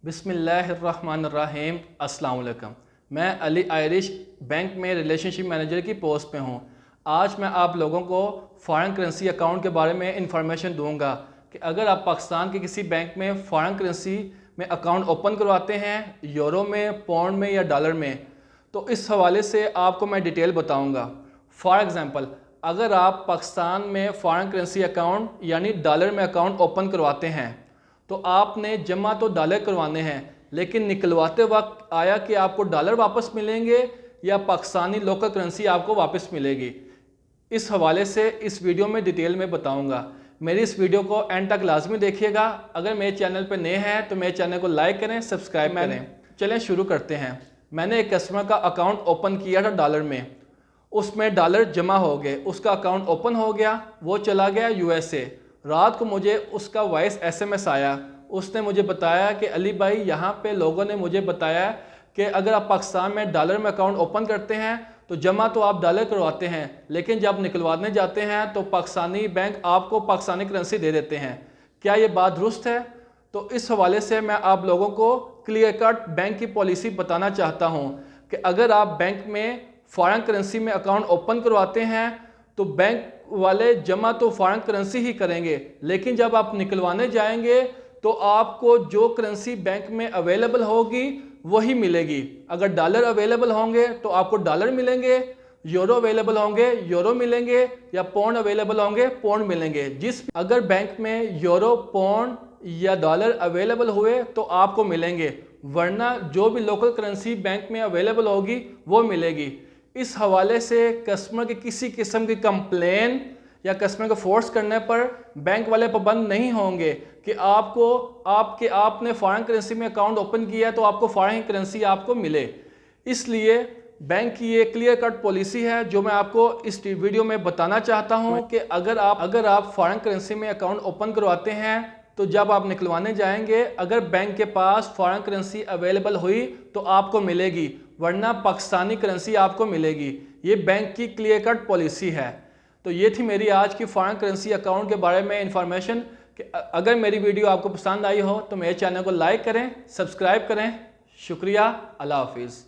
बिस्मिल्लाहिर्रहमानिर्रहीम। अस्सलाम वालेकुम। मैं अली आयरिश बैंक में रिलेशनशिप मैनेजर की पोस्ट पे हूँ। आज मैं आप लोगों को फ़ॉरेन करेंसी अकाउंट के बारे में इंफॉर्मेशन दूंगा कि अगर आप पाकिस्तान के किसी बैंक में फ़ॉरेन करेंसी में अकाउंट ओपन करवाते हैं, यूरो में, पाउंड में या डॉलर में, तो इस हवाले से आपको मैं डिटेल बताऊँगा। फॉर एग्ज़ाम्पल, अगर आप पाकिस्तान में फ़ॉरेन करेंसी अकाउंट यानी डॉलर में अकाउंट ओपन करवाते हैं तो आपने जमा तो डॉलर करवाने हैं, लेकिन निकलवाते वक्त आया कि आपको डॉलर वापस मिलेंगे या पाकिस्तानी लोकल करेंसी आपको वापस मिलेगी। इस हवाले से इस वीडियो में डिटेल में बताऊंगा। मेरी इस वीडियो को एंड तक लाजमी देखिएगा। अगर मेरे चैनल पर नए हैं तो मेरे चैनल को लाइक करें, सब्सक्राइब करें। चलें शुरू करते हैं। मैंने एक कस्टमर का अकाउंट ओपन किया था डॉलर में, उसमें डॉलर जमा हो गए, उसका अकाउंट ओपन हो गया, वो चला गया यूएसए। रात को मुझे उसका वॉइस एसएमएस आया। उसने मुझे बताया कि अली भाई, यहाँ पे लोगों ने मुझे बताया कि अगर आप पाकिस्तान में डॉलर में अकाउंट ओपन करते हैं तो जमा तो आप डॉलर करवाते हैं, लेकिन जब निकलवाने जाते हैं तो पाकिस्तानी बैंक आपको पाकिस्तानी करेंसी दे देते हैं। क्या ये बात दुरुस्त है? तो इस हवाले से मैं आप लोगों को क्लियर कट बैंक की पॉलिसी बताना चाहता हूँ कि अगर आप बैंक में फ़ॉरेन करेंसी में अकाउंट ओपन करवाते हैं तो बैंक वाले जमा तो फ़ॉरेन करेंसी ही करेंगे, लेकिन जब आप निकलवाने जाएंगे तो आपको जो करेंसी बैंक में अवेलेबल होगी वही मिलेगी। अगर डॉलर अवेलेबल होंगे तो आपको डॉलर मिलेंगे, यूरो अवेलेबल होंगे यूरो मिलेंगे, या पाउंड अवेलेबल होंगे पाउंड मिलेंगे। अगर बैंक में यूरो, पाउंड या डॉलर अवेलेबल हुए तो आपको मिलेंगे, वरना जो भी लोकल करेंसी बैंक में अवेलेबल होगी वो मिलेगी। इस हवाले से कस्टमर की किसी किस्म की कंप्लेन या कस्टमर को फोर्स करने पर बैंक वाले पाबंद नहीं होंगे कि आपने फॉरेन करेंसी में अकाउंट ओपन किया है तो आपको फॉरेन करेंसी आपको मिले। इसलिए बैंक की ये क्लियर कट पॉलिसी है जो मैं आपको इस वीडियो में बताना चाहता हूं कि अगर आप फॉरेन करेंसी में अकाउंट ओपन करवाते हैं तो जब आप निकलवाने जाएंगे, अगर बैंक के पास फॉरेन करेंसी अवेलेबल हुई तो आपको मिलेगी, वरना पाकिस्तानी करेंसी आपको मिलेगी। ये बैंक की क्लियर कट पॉलिसी है। तो ये थी मेरी आज की फॉरेन करेंसी अकाउंट के बारे में इंफॉर्मेशन कि अगर मेरी वीडियो आपको पसंद आई हो तो मेरे चैनल को लाइक करें, सब्सक्राइब करें। शुक्रिया। अल्लाह हाफिज़।